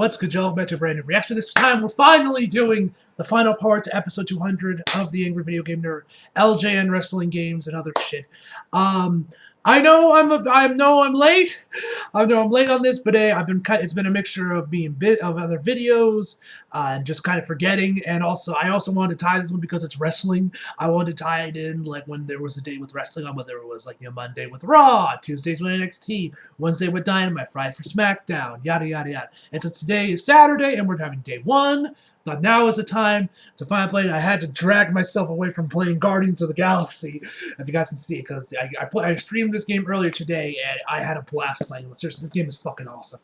What's good, y'all? Back to a brand new reaction. This time, we're finally doing the final part to episode 200 of the Angry Video Game Nerd, LJN wrestling games and other shit. I know I'm late. I know I'm late on this, but it's been a mixture of being of other videos and just kind of forgetting. And also, I also wanted to tie this one because it's wrestling. I wanted to tie it in like when there was a day with wrestling on, whether it was like Monday with Raw, Tuesdays with NXT, Wednesday with Dynamite, Friday for SmackDown, yada yada yada. And since today is Saturday and we're having day one, thought now is the time to finally play it. I had to drag myself away from playing Guardians of the Galaxy, if you guys can see it, because I streamed this game earlier today, and I had a blast playing it. Seriously, this game is fucking awesome.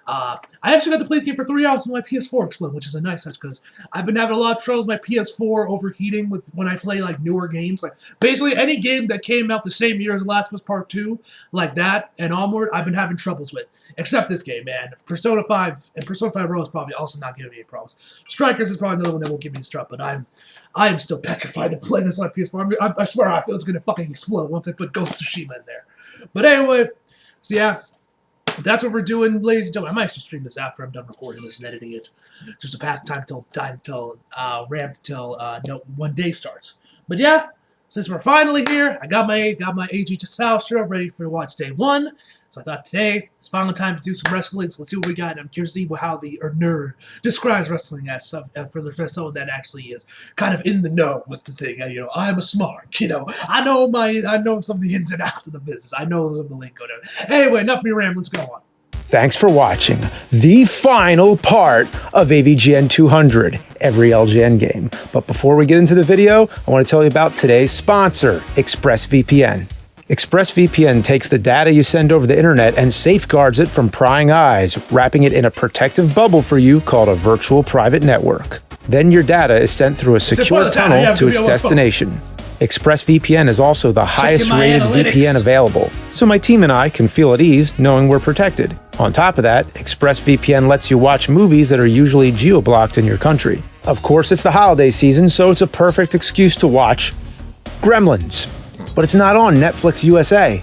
I actually got to play this game for 3 hours when my PS4 exploded, which is a nice touch, because I've been having a lot of troubles with my PS4 overheating when I play like newer games. Like basically any game that came out the same year as Last of Us Part 2, like that and onward, I've been having troubles with. Except this game, man. Persona 5 and Persona 5 Row is probably also not giving me any problems. Strikers is probably another one that won't give me a strut, but I am still petrified to play this on PS4. I swear I feel it's gonna fucking explode once I put Ghost of Tsushima in there. But anyway, so yeah, that's what we're doing, ladies and gentlemen. I might actually stream this after I'm done recording this and editing it, just to pass time till one day starts. But yeah, since we're finally here, I got my AG to South show ready for watch day one. So I thought today it's finally time to do some wrestling. So let's see what we got. And I'm curious to see how the nerd describes wrestling as for someone that actually is kind of in the know with the thing. You know, I'm a smart. You know, I know some of the ins and outs of the business. I know some of the lingo. Anyway, enough of me rambling. Let's go on. Thanks for watching the final part of AVGN 200, every LJN game. But before we get into the video, I want to tell you about today's sponsor, ExpressVPN. ExpressVPN takes the data you send over the internet and safeguards it from prying eyes, wrapping it in a protective bubble for you called a virtual private network. Then your data is sent through a secure tunnel to its destination. ExpressVPN is also the highest rated VPN available, so my team and I can feel at ease knowing we're protected. On top of that, ExpressVPN lets you watch movies that are usually geo-blocked in your country. Of course, it's the holiday season, so it's a perfect excuse to watch Gremlins. But it's not on Netflix USA.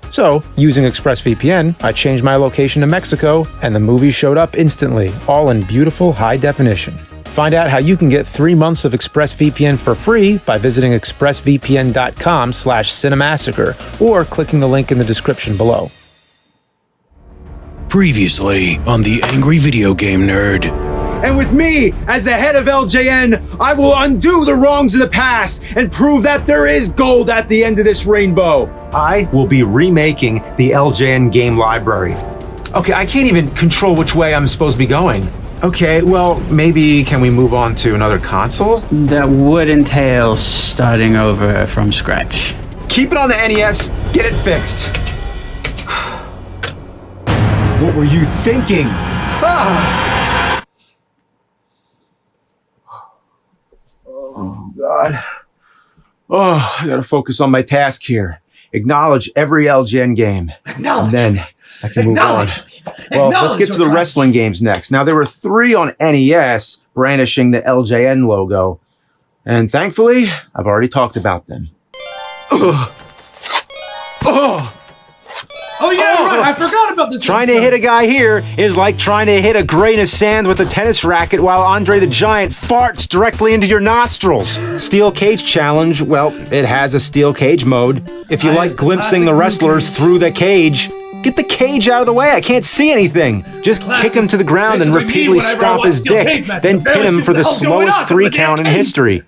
So, using ExpressVPN, I changed my location to Mexico, and the movie showed up instantly, all in beautiful high definition. Find out how you can get 3 months of ExpressVPN for free by visiting expressvpn.com/cinemassacre or clicking the link in the description below. Previously on the Angry Video Game Nerd. And with me as the head of LJN, I will undo the wrongs of the past and prove that there is gold at the end of this rainbow. I will be remaking the LJN game library. Okay, I can't even control which way I'm supposed to be going. Okay, well, maybe can we move on to another console? That would entail starting over from scratch. Keep it on the NES, get it fixed. What were you thinking? Ah! Oh, God. Oh, I gotta focus on my task here. Acknowledge every LJN game. Acknowledge. And then I can move on. Well, let's get to the wrestling games next. Now, there were 3 on NES brandishing the LJN logo. And thankfully, I've already talked about them. Oh yeah, right. I forgot about this. Trying to hit a guy here is like trying to hit a grain of sand with a tennis racket while Andre the Giant farts directly into your nostrils. Steel Cage Challenge, well, it has a steel cage mode. If you like glimpsing the wrestlers through the cage, get the cage out of the way. I can't see anything. Just kick him to the ground and repeatedly stomp his dick, then pin him for the slowest 3 count in history.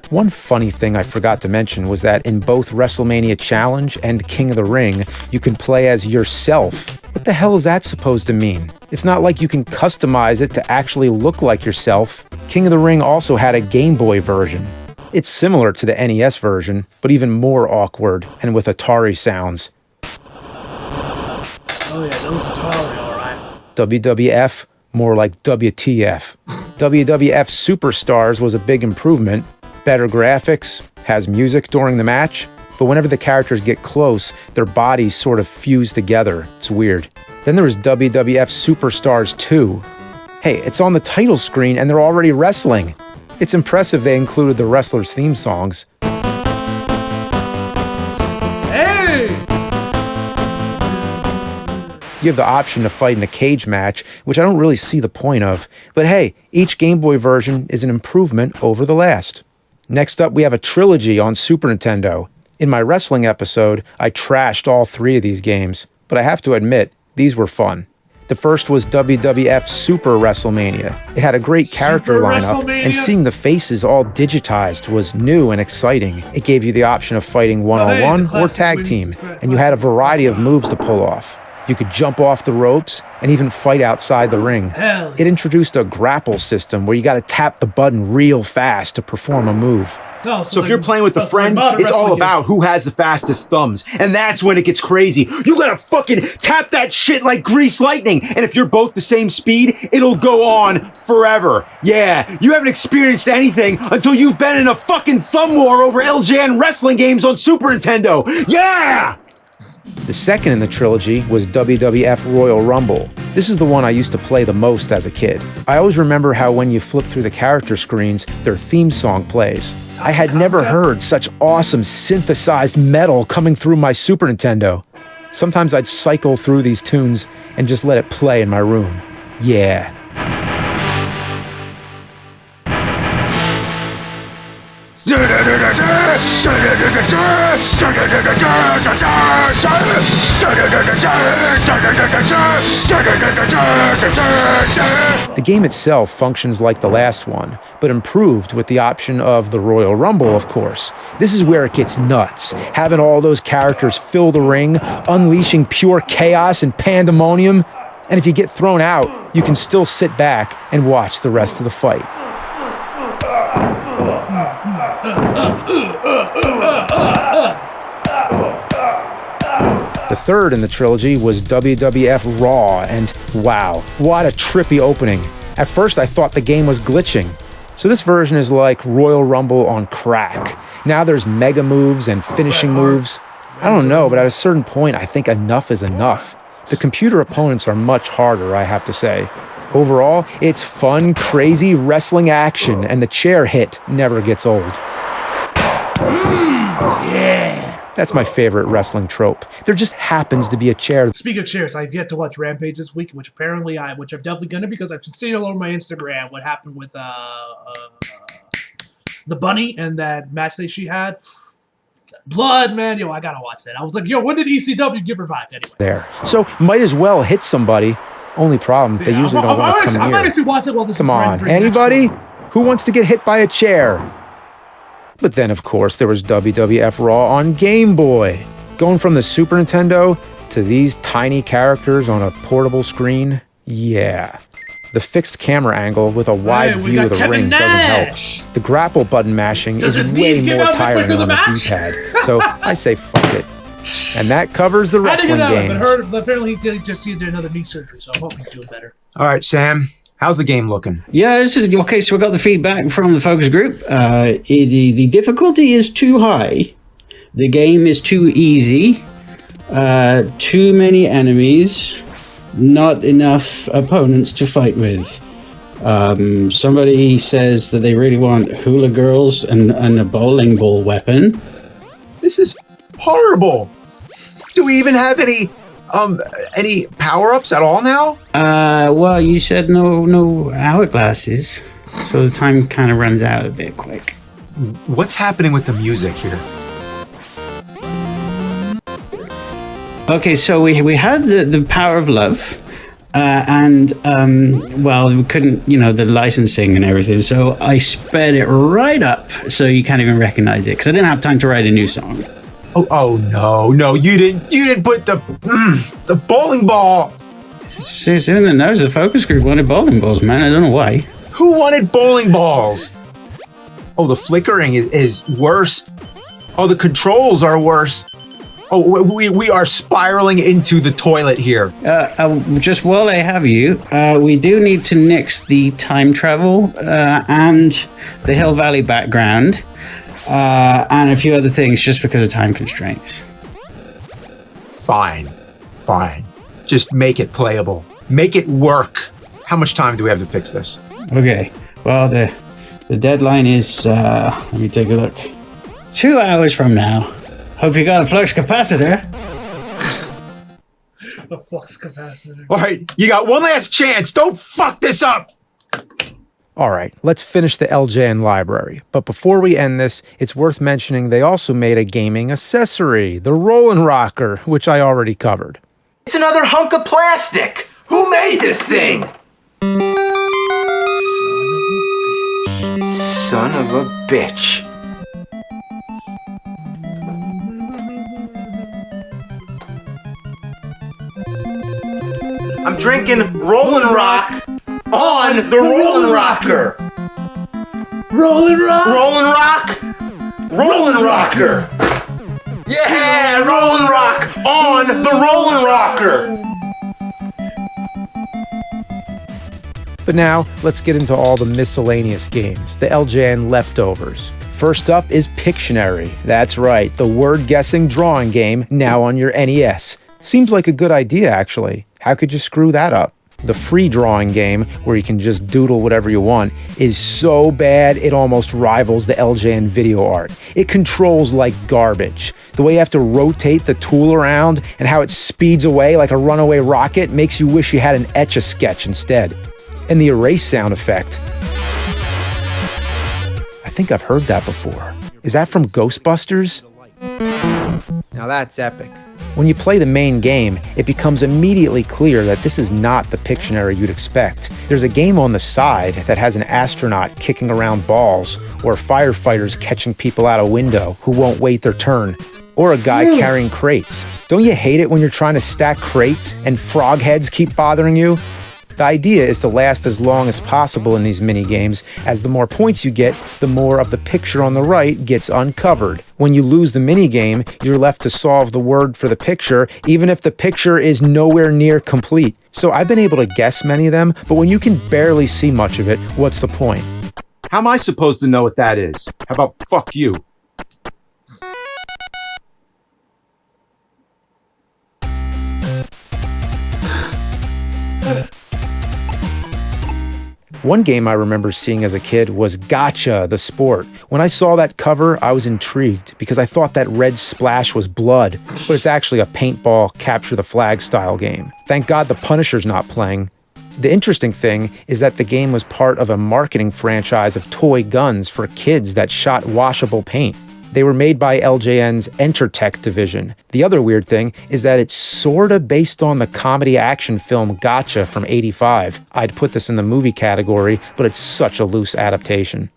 One funny thing I forgot to mention was that in both WrestleMania Challenge and King of the Ring, you can play as yourself. What the hell is that supposed to mean? It's not like you can customize it to actually look like yourself. King of the Ring also had a Game Boy version. It's similar to the NES version, but even more awkward and with Atari sounds. Oh yeah, those Atari, alright. WWF, more like WTF. WWF Superstars was a big improvement. Better graphics, has music during the match, but whenever the characters get close, their bodies sort of fuse together. It's weird. Then there was WWF Superstars 2. Hey, it's on the title screen and they're already wrestling. It's impressive they included the wrestlers' theme songs. You have the option to fight in a cage match, which I don't really see the point of. But hey, each Game Boy version is an improvement over the last. Next up, we have a trilogy on Super Nintendo. In my wrestling episode, I trashed all 3 of these games, but I have to admit, these were fun. The first was WWF Super WrestleMania. It had a great character lineup, and seeing the faces all digitized was new and exciting. It gave you the option of fighting one-on-one or tag team, and you had a variety of moves to pull off. You could jump off the ropes and even fight outside the ring. It introduced a grapple system where you got to tap the button real fast to perform a move. Oh, So if you're playing with a friend, it's all about who has the fastest thumbs. And that's when it gets crazy. You gotta fucking tap that shit like grease lightning. And if you're both the same speed, it'll go on forever. Yeah, you haven't experienced anything until you've been in a fucking thumb war over LJN wrestling games on Super Nintendo. Yeah! The second in the trilogy was WWF Royal Rumble. This is the one I used to play the most as a kid. I always remember how when you flip through the character screens, their theme song plays. I had never heard such awesome synthesized metal coming through my Super Nintendo. Sometimes I'd cycle through these tunes and just let it play in my room. Yeah. The game itself functions like the last one, but improved with the option of the Royal Rumble, of course. This is where it gets nuts, having all those characters fill the ring, unleashing pure chaos and pandemonium. And if you get thrown out, you can still sit back and watch the rest of the fight. The third in the trilogy was WWF Raw, and wow, what a trippy opening. At first I thought the game was glitching. So this version is like Royal Rumble on crack. Now there's mega moves and finishing moves. I don't know, but at a certain point I think enough is enough. The computer opponents are much harder, I have to say. Overall, it's fun, crazy wrestling action, and the chair hit never gets old. Yeah. That's my favorite wrestling trope. There just happens to be a chair. Speaking of chairs, I've yet to watch Rampage this week, which I'm definitely gonna because I've seen all over my Instagram what happened with the bunny and that match that she had. Blood, man, yo, I gotta watch that. I was like, yo, when did ECW give her vibe anyway? There, so might as well hit somebody. Only problem, they usually don't want to come I near. might actually watch it while this Come is on, anybody who wants to get hit by a chair? But then, of course, there was WWF Raw on Game Boy. Going from the Super Nintendo to these tiny characters on a portable screen, yeah. The fixed camera angle with a wide view of the ring doesn't help. The grapple button mashing is way more tiring on the D-pad. So I say fuck it. And that covers the wrestling games. But apparently he did just see another knee surgery, so I hope he's doing better. All right, Sam, how's the game looking? Yeah, this is okay. So we got the feedback from the focus group. The difficulty is too high. The game is too easy. Too many enemies. Not enough opponents to fight with. Somebody says that they really want hula girls and a bowling ball weapon. This is horrible. Do we even have any power-ups at all now? Well, you said no hourglasses, so the time kind of runs out a bit quick. What's happening with the music here? Okay, so we had the power of love, and well, we couldn't, the licensing and everything. So I sped it right up, so you can't even recognize it, because I didn't have time to write a new song. Oh no, you didn't put the bowling ball. It's in the nose. The focus group wanted bowling balls, man. I don't know why. Who wanted bowling balls? Oh, the flickering is worse. Oh, the controls are worse. Oh, we are spiraling into the toilet here. Just while I have you, we do need to nix the time travel and the Hill Valley background. And a few other things just because of time constraints. Fine. Just make it playable. Make it work. How much time do we have to fix this? Okay. Well, the deadline is, let me take a look. 2 hours from now. Hope you got a flux capacitor. The flux capacitor. All right, you got one last chance. Don't fuck this up. All right, let's finish the LJN library. But before we end this, it's worth mentioning they also made a gaming accessory, the Rollin' Rocker, which I already covered. It's another hunk of plastic. Who made this thing? Son of a bitch. I'm drinking Rollin' Rock on the Rollin' Rocker. Rollin' Rock! Rollin' Rock! Rollin' Rocker! Yeah, Rollin' Rock on the Rollin' Rocker! But now, let's get into all the miscellaneous games, the LJN leftovers. First up is Pictionary. That's right, the word-guessing drawing game now on your NES. Seems like a good idea, actually. How could you screw that up? The free drawing game, where you can just doodle whatever you want, is so bad it almost rivals the LJN video art. It controls like garbage. The way you have to rotate the tool around and how it speeds away like a runaway rocket makes you wish you had an Etch-a-Sketch instead. And the erase sound effect. I think I've heard that before. Is that from Ghostbusters? Now that's epic. When you play the main game, it becomes immediately clear that this is not the Pictionary you'd expect. There's a game on the side that has an astronaut kicking around balls, or firefighters catching people out a window who won't wait their turn, or a guy carrying crates. Don't you hate it when you're trying to stack crates and frog heads keep bothering you? The idea is to last as long as possible in these mini-games, as the more points you get, the more of the picture on the right gets uncovered. When you lose the mini-game, you're left to solve the word for the picture, even if the picture is nowhere near complete. So I've been able to guess many of them, but when you can barely see much of it, what's the point? How am I supposed to know what that is? How about fuck you? One game I remember seeing as a kid was Gotcha, the sport. When I saw that cover, I was intrigued because I thought that red splash was blood, but it's actually a paintball, capture the flag style game. Thank God the Punisher's not playing. The interesting thing is that the game was part of a marketing franchise of toy guns for kids that shot washable paint. They were made by LJN's Entertech division. The other weird thing is that it's sorta based on the comedy action film Gotcha from '85. I'd put this in the movie category, but it's such a loose adaptation.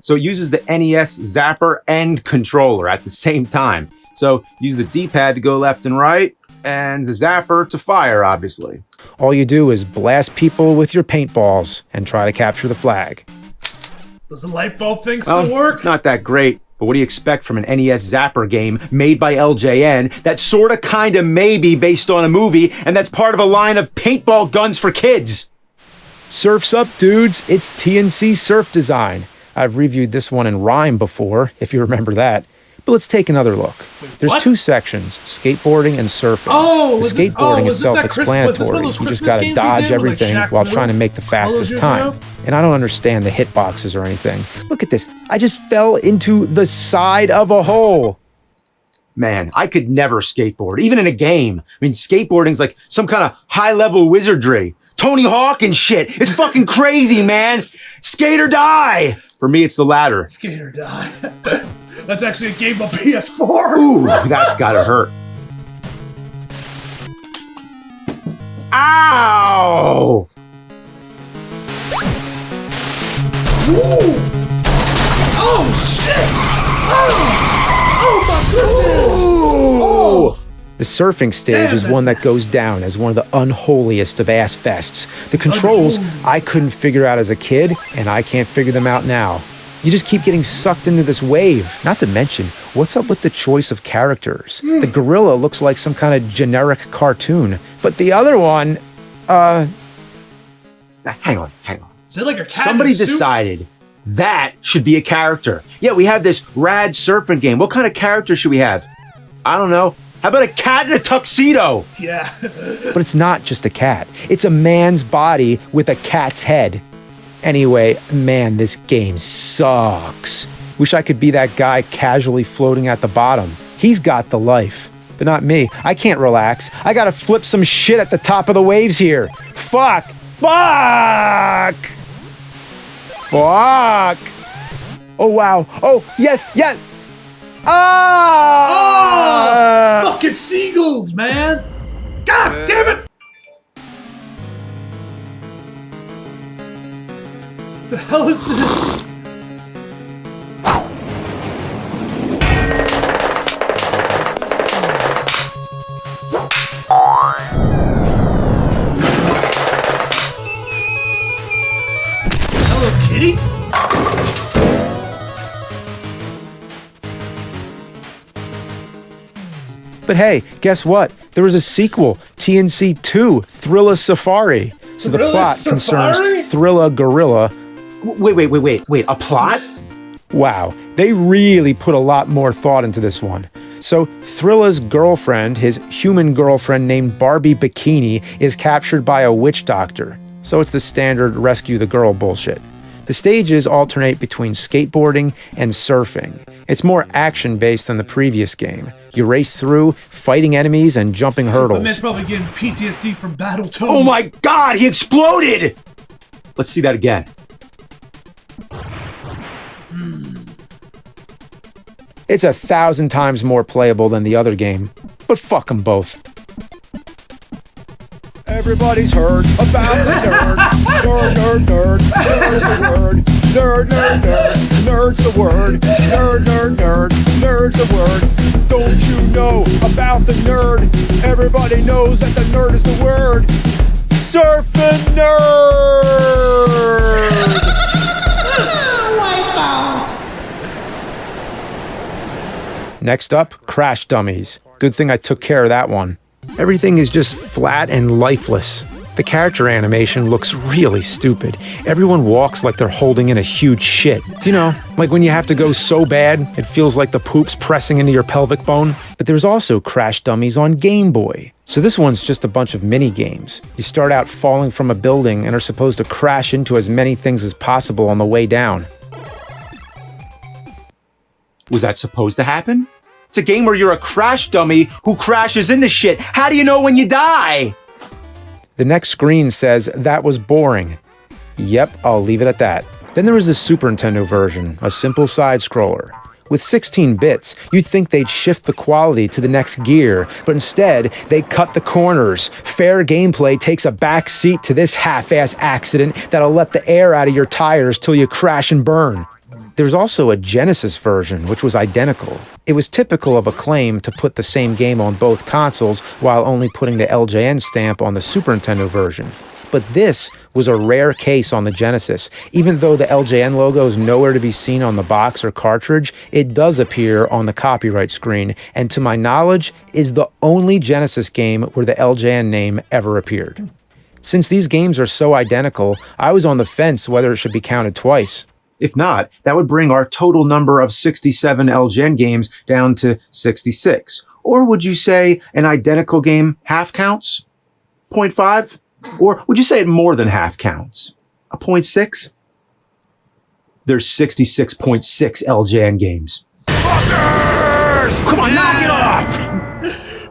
So it uses the NES zapper and controller at the same time. So use the D-pad to go left and right, and the zapper to fire, obviously. All you do is blast people with your paintballs and try to capture the flag. Does the light bulb thing still work? It's not that great. But what do you expect from an NES Zapper game made by LJN that's sorta kinda maybe based on a movie and that's part of a line of paintball guns for kids? Surf's up, dudes. It's TNC Surf Design. I've reviewed this one in rhyme before, if you remember that. But let's take another look. There's what? two sections, skateboarding and surfing. Oh, the skateboarding is self-explanatory. You just gotta dodge everything while trying to make the fastest time. And I don't understand the hitboxes or anything. Look at this. I just fell into the side of a hole. Man, I could never skateboard, even in a game. I mean, skateboarding's like some kind of high-level wizardry. Tony Hawk and shit. It's fucking crazy, man. Skate or die. For me, it's the latter. Skate or die. That's actually a game on PS4. Ooh, that's gotta hurt. Ow! Ooh. Oh, shit! Oh my goodness! Oh. The surfing stage is one that goes down as one of the unholiest of ass fests. The controls I couldn't figure out as a kid, and I can't figure them out now. You just keep getting sucked into this wave. Not to mention, what's up with the choice of characters? The gorilla looks like some kind of generic cartoon, but the other one, Hang on. Is it like a cat Somebody in a suit? decided that should be a character. Yeah, we have this rad surfing game. What kind of character should we have? I don't know. How about a cat in a tuxedo? Yeah. but it's not just a cat. It's a man's body with a cat's head. Anyway, man, this game sucks. Wish I could be that guy casually floating at the bottom. He's got the life. but not me. I can't relax. I gotta flip some shit at the top of the waves here. Fuck! Fuck! Fuck! Oh, wow. Oh, yes, yes! Ah! Oh! Fucking seagulls, man! God damn it! The hell is this? Hello, kitty? But hey, guess what? There was a sequel, TNC 2, Thrilla Safari. So the Thrilla plot Safari? concerns Thrilla Gorilla. Wait, a plot? Wow, they really put a lot more thought into this one. So Thrilla's girlfriend, his human girlfriend named Barbie Bikini, is captured by a witch doctor. So it's the standard rescue the girl bullshit. The stages alternate between skateboarding and surfing. It's more action-based than the previous game. You race through, fighting enemies and jumping My hurdles. man's probably getting PTSD from Battletoads. Oh my god, he exploded! Let's see that again. It's 1,000 times more playable than the other game, but fuck them both. Everybody's heard about the nerd. Nerd, nerd, nerd. Nerd is the word. Nerd, nerd, nerd. Nerd's the word. Nerd, nerd, nerd. Nerd's the word. Don't you know about the nerd? Everybody knows that the nerd is the word. Surfing nerd! Next up, Crash Dummies. Good thing I took care of that one. Everything is just flat and lifeless. The character animation looks really stupid. Everyone walks like they're holding in a huge shit. You know, like when you have to go so bad, it feels like the poop's pressing into your pelvic bone. But there's also Crash Dummies on Game Boy. So this one's just a bunch of mini games. You start out falling from a building and are supposed to crash into as many things as possible on the way down. Was that supposed to happen? It's a game where you're a crash dummy who crashes into shit. How do you know when you die? The next screen says, "That was boring." Yep, I'll leave it at that. Then there was the Super Nintendo version, a simple side-scroller. With 16 bits, you'd think they'd shift the quality to the next gear, but instead, they cut the corners. Fair gameplay takes a back seat to this half-ass accident that'll let the air out of your tires till you crash and burn. There's also a Genesis version, which was identical. It was typical of Acclaim to put the same game on both consoles while only putting the LJN stamp on the Super Nintendo version. But this was a rare case on the Genesis. Even though the LJN logo is nowhere to be seen on the box or cartridge, it does appear on the copyright screen, and to my knowledge, is the only Genesis game where the LJN name ever appeared. Since these games are so identical, I was on the fence whether it should be counted twice. If not, that would bring our total number of 67 LGN games down to 66. Or would you say an identical game half counts? 0.5? Or would you say it more than half counts? A 0.6? There's 66.6 LGN games. Fuckers! Come on, knock it off!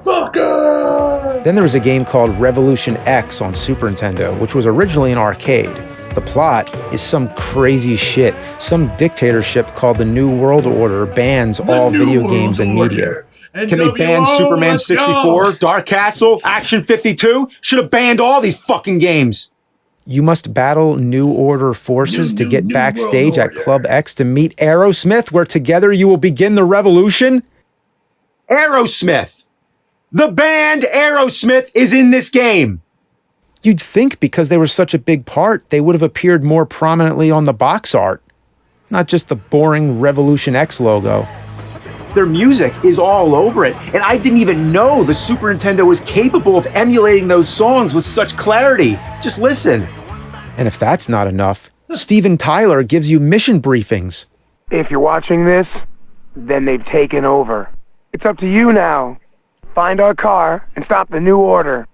Fucker! Then there was a game called Revolution X on Super Nintendo, which was originally an arcade. The plot is some crazy shit. Some dictatorship called the New World Order bans all video games and media. Can they ban Superman 64, Dark Castle, Action 52? Should have banned all these fucking games. You must battle New Order forces to get New backstage World at Club X to meet Aerosmith, where together you will begin the revolution? Aerosmith! The band Aerosmith is in this game! You'd think because they were such a big part, they would have appeared more prominently on the box art. Not just the boring Revolution X logo. Their music is all over it, and I didn't even know the Super Nintendo was capable of emulating those songs with such clarity. Just listen. And if that's not enough, Steven Tyler gives you mission briefings. If you're watching this, then they've taken over. It's up to you now. Find our car and stop the New Order.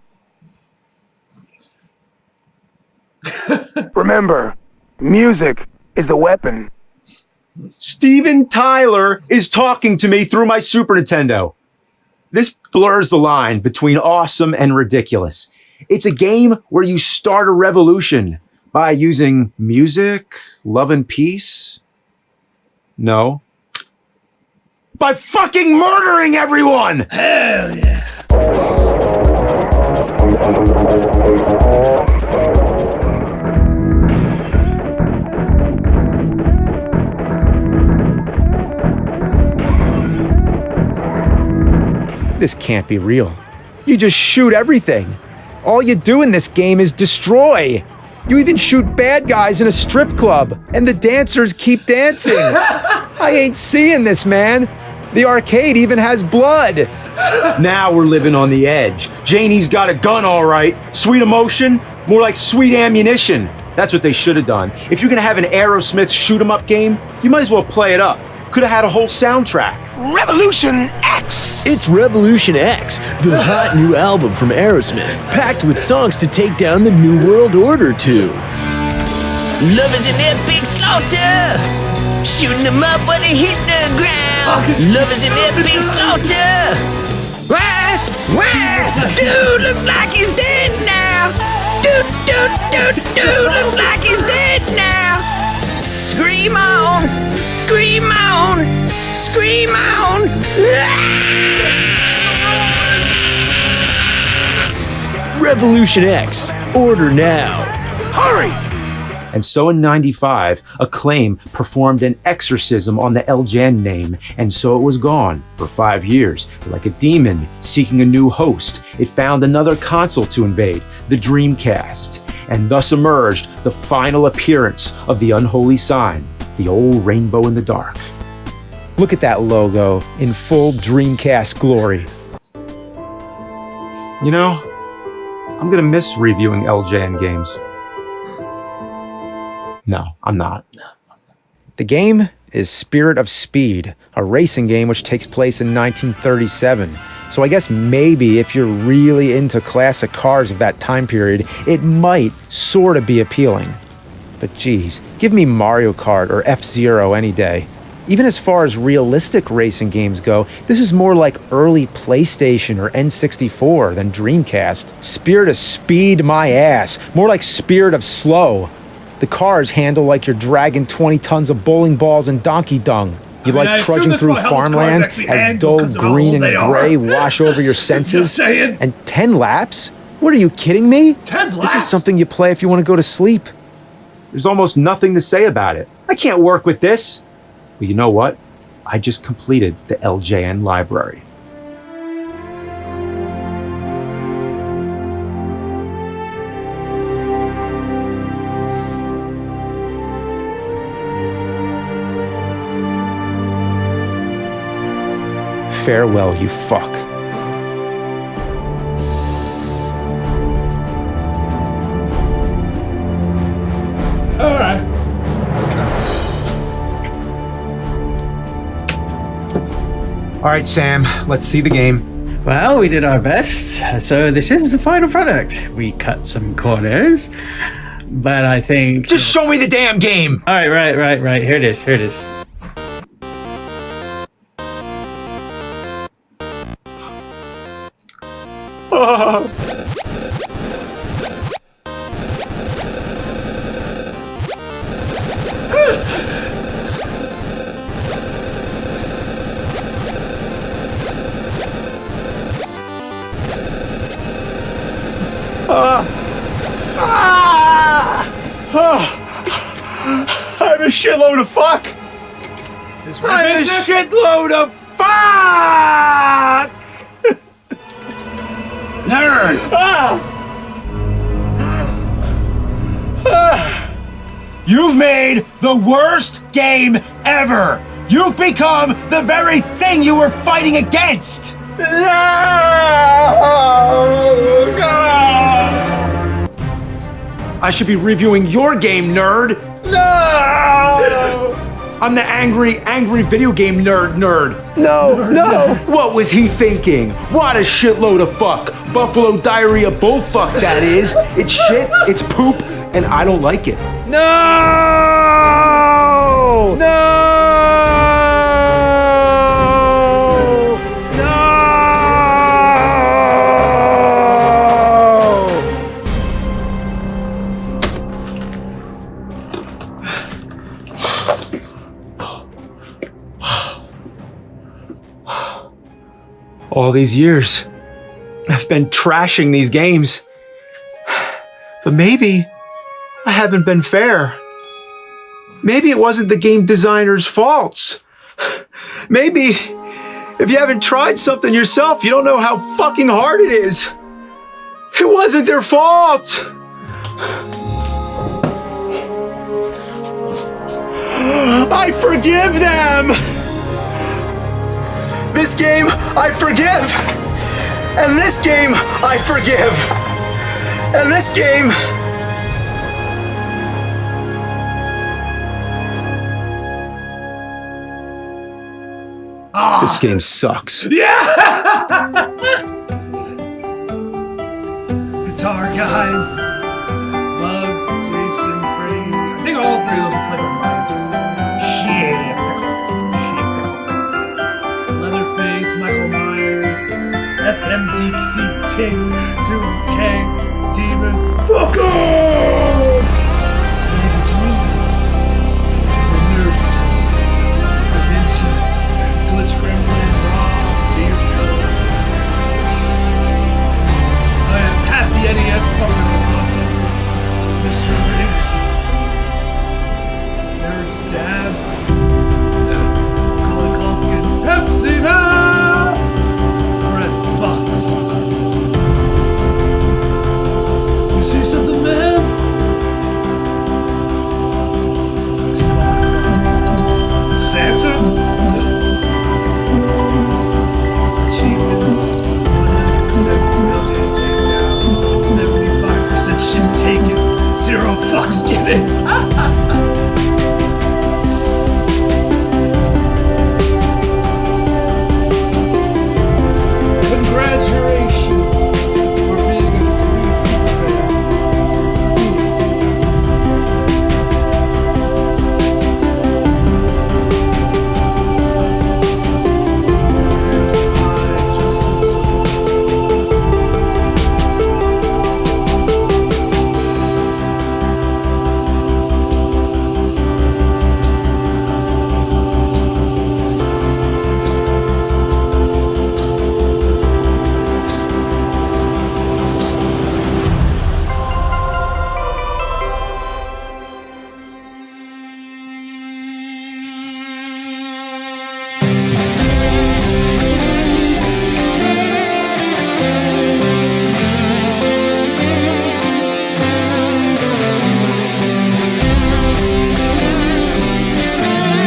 Remember, music is the weapon. Steven Tyler is talking to me through my Super Nintendo. This blurs the line between awesome and ridiculous. It's a game where you start a revolution by using music, love and peace. No. By fucking murdering everyone! Hell yeah. This can't be real. You just shoot everything. All you do in this game is destroy. You even shoot bad guys in a strip club, and the dancers keep dancing. I ain't seeing this, man. The arcade even has blood. Now we're living on the edge. Janie's got a gun, all right. Sweet emotion, more like sweet ammunition. That's what they should have done. If you're gonna have an Aerosmith shoot-'em-up game, you might as well play it up. Could have had a whole soundtrack. Revolution X! It's Revolution X, the hot new album from Aerosmith, packed with songs to take down the New World Order to. Love is an epic slaughter, shooting them up when they hit the ground. Love is an epic slaughter. Why? Dude looks like he's dead now. Dude looks like he's dead now. Scream on, scream on, scream on. Revolution X, order now. Hurry! And so in '95, Acclaim performed an exorcism on the LJN name, and so it was gone for 5 years. Like a demon seeking a new host, it found another console to invade, the Dreamcast, and thus emerged the final appearance of the unholy sign, the old rainbow in the dark. Look at that logo in full Dreamcast glory. You know, I'm gonna miss reviewing LJN games. No, I'm not. The game is Spirit of Speed, a racing game which takes place in 1937. So I guess maybe if you're really into classic cars of that time period, it might sort of be appealing. But geez, give me Mario Kart or F-Zero any day. Even as far as realistic racing games go, this is more like early PlayStation or N64 than Dreamcast. Spirit of Speed my ass, more like Spirit of Slow. The cars handle like you're dragging 20 tons of bowling balls and donkey dung. You I like assume trudging that's through probably how the cars farmland actually as handle dull because of how green old and they are. gray wash over your senses. Just saying. And 10 laps? What are you kidding me? 10 This laps? is something you play if you want to go to sleep. There's almost nothing to say about it. I can't work with this. But you know what? I just completed the LJN library. Farewell, you fuck. All right. All right, Sam, let's see the game. Well, we did our best. So this is the final product. We cut some corners, but I think... Just show me the damn game! All right, right. Here it is. I'm a shitload of fuck! This I'm a business? shitload of fuck! Nerd. You've made the worst game ever! You've become the very thing you were fighting against! I should be reviewing your game, nerd! No! I'm the angry video game nerd. No! What was he thinking? What a shitload of fuck! Buffalo diarrhea bullfuck, that is! It's shit, it's poop, and I don't like it. No! No! No! All these years, I've been trashing these games. But maybe I haven't been fair. Maybe it wasn't the game designer's faults. Maybe if you haven't tried something yourself, you don't know how fucking hard it is. It wasn't their fault. I forgive them. This game, I forgive. And this game, I forgive. And this game... This game sucks. Yeah! Guitar guys. Bugs, Jason, Crane. I think all three of those are played on mine. Shit. Leatherface, Michael Myers, SMDC King, 2K, Demon. Fuck off! Lady Jane, the Nerdy Tone, the Ninja, Glitch Gremlin, Raw, Beard Color. I have Pat the NES part of awesome. Mr. Riggs. Nerd's Dad. Colin Culkin. Pepsi Man! Fred Fox. You see something, man? Santa? Achievements. 100% LJN takedown. 75% shit's taken. 0 fucks given. Congratulations for being a street superman. Justin Smith.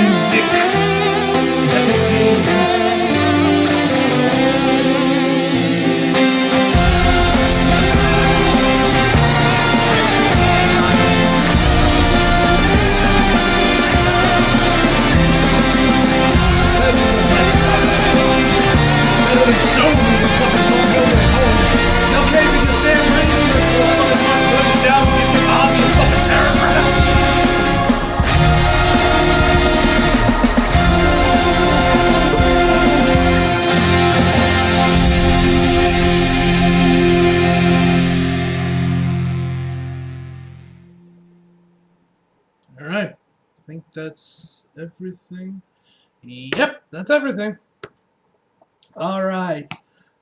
Music. Epic Game Music. That's what I'm like. I don't show me the fucking logo at home. They'll pay me the same rate for a fucking month when it's out and give me a hobby and fucking paragraph. All right, I think that's everything. Yep, that's everything. All right,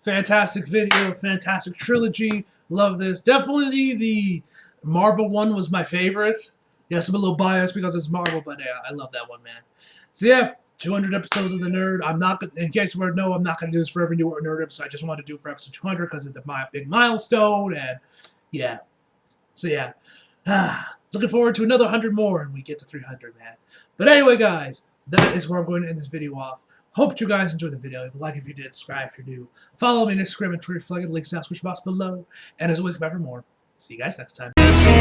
fantastic video, fantastic trilogy. Love this. Definitely the Marvel one was my favorite. Yes, I'm a little biased because it's Marvel, but yeah, I love that one, man. So yeah, 200 episodes of the Nerd. I'm not gonna, in case you want to know, I'm not gonna do this for every new Nerd episode. I just wanted to do it for episode 200 because it's my big milestone, and yeah. So yeah, looking forward to another 100 more, and we get to 300, man. But anyway, guys, that is where I'm going to end this video off. Hope you guys enjoyed the video. Like if you did, subscribe if you're new. Follow me on Instagram and Twitter. Flag links down switch box below. And as always, come back for more. See you guys next time. She's too